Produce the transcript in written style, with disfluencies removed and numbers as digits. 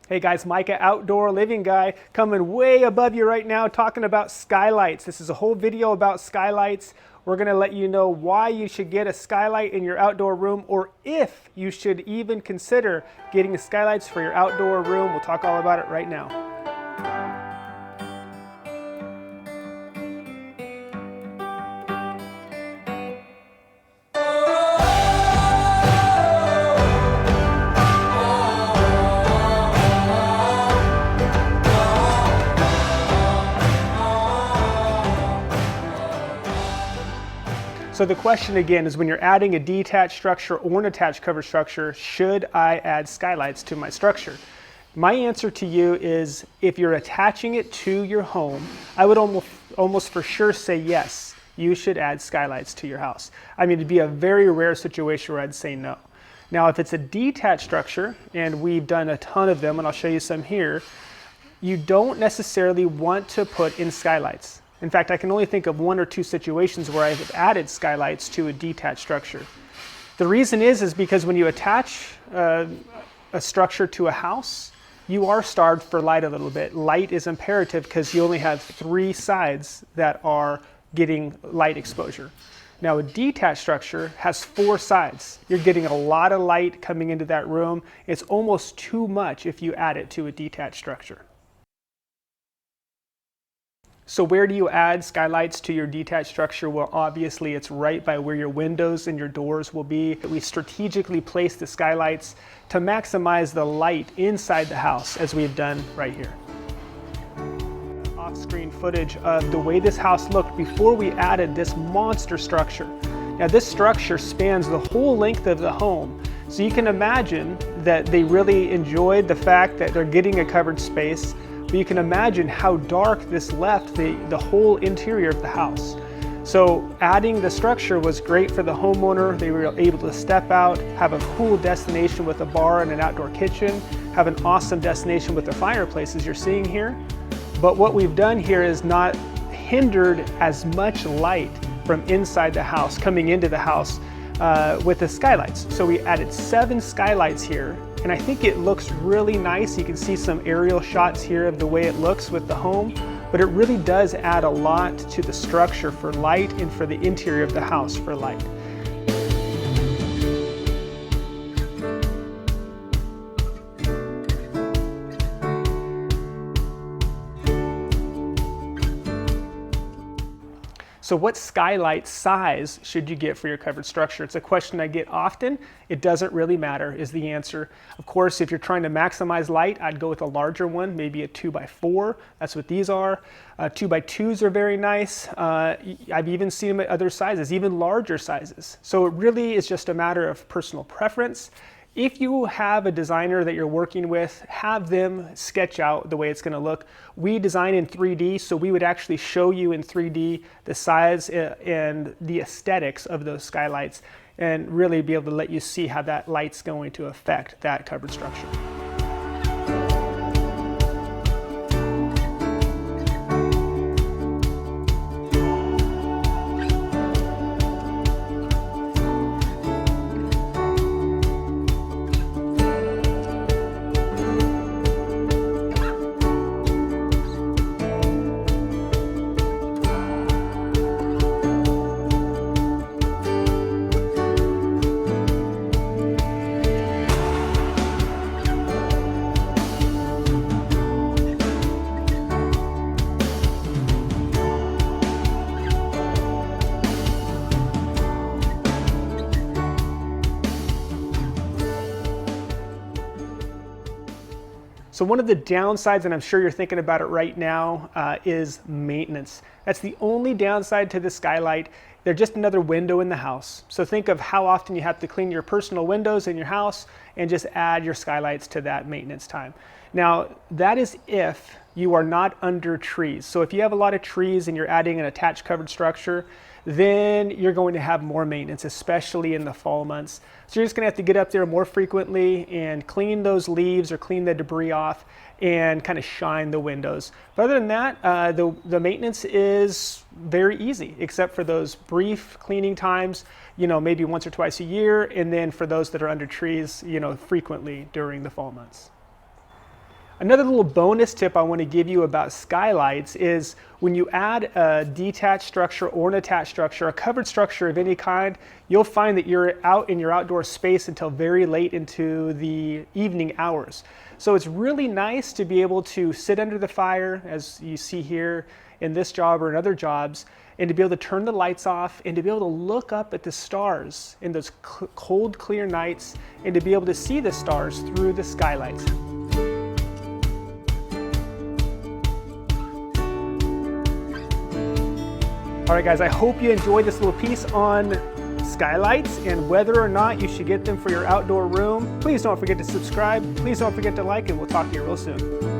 Hey guys, Micah, outdoor living guy, coming way above you right now talking about skylights. This is a whole video about skylights. We're going to let you know why you should get a skylight in your outdoor room, or if you should even consider getting skylights for your outdoor room. We'll talk all about it right now. So the question again is, when you're adding a detached structure or an attached covered structure, should I add skylights to my structure? My answer to you is, if you're attaching it to your home, I would almost for sure say yes, you should add skylights to your house. I mean, it'd be a very rare situation where I'd say no. Now, if it's a detached structure, and we've done a ton of them, and I'll show you some here, you don't necessarily want to put in skylights. In fact, I can only think of one or two situations where I've added skylights to a detached structure. The reason is because when you attach a structure to a house, you are starved for light a little bit. Light is imperative because you only have 3 sides that are getting light exposure. Now, a detached structure has 4 sides. You're getting a lot of light coming into that room. It's almost too much if you add it to a detached structure. So where do you add skylights to your detached structure? Well, obviously it's right by where your windows and your doors will be. We strategically place the skylights to maximize the light inside the house, as we've done right here. Off-screen footage of the way this house looked before we added this monster structure. Now, this structure spans the whole length of the home. So you can imagine that they really enjoyed the fact that they're getting a covered space. But you can imagine how dark this left the whole interior of the house. So adding the structure was great for the homeowner. They were able to step out, have a cool destination with a bar and an outdoor kitchen, have an awesome destination with the fireplace as you're seeing here. But what we've done here is not hindered as much light from inside the house, coming into the house with the skylights. So we added 7 skylights here. And I think it looks really nice. You can see some aerial shots here of the way it looks with the home, but it really does add a lot to the structure for light and for the interior of the house for light. So what skylight size should you get for your covered structure? It's a question I get often. It doesn't really matter is the answer. Of course, if you're trying to maximize light, I'd go with a larger one, maybe a 2x4. That's what these are. 2x2s are very nice. I've even seen them at other sizes, even larger sizes. So it really is just a matter of personal preference. If you have a designer that you're working with, have them sketch out the way it's going to look. We design in 3D, so we would actually show you in 3D the size and the aesthetics of those skylights, and really be able to let you see how that light's going to affect that covered structure. So one of the downsides, and I'm sure you're thinking about it right now, is maintenance. That's the only downside to the skylight. They're just another window in the house. So think of how often you have to clean your personal windows in your house, and just add your skylights to that maintenance time. Now, that is if you are not under trees. So if you have a lot of trees and you're adding an attached covered structure, then you're going to have more maintenance, especially in the fall months. So you're just gonna have to get up there more frequently and clean those leaves or clean the debris off and kind of shine the windows. But other than that, the maintenance is very easy, except for those brief cleaning times, maybe once or twice a year, and then for those that are under trees, frequently during the fall months. Another little bonus tip I want to give you about skylights is when you add a detached structure or an attached structure, a covered structure of any kind, you'll find that you're out in your outdoor space until very late into the evening hours. So it's really nice to be able to sit under the fire, as you see here in this job or in other jobs, and to be able to turn the lights off and to be able to look up at the stars in those cold, clear nights and to be able to see the stars through the skylights. All right, guys, I hope you enjoyed this little piece on skylights and whether or not you should get them for your outdoor room. Please don't forget to subscribe. Please don't forget to like, and we'll talk to you real soon.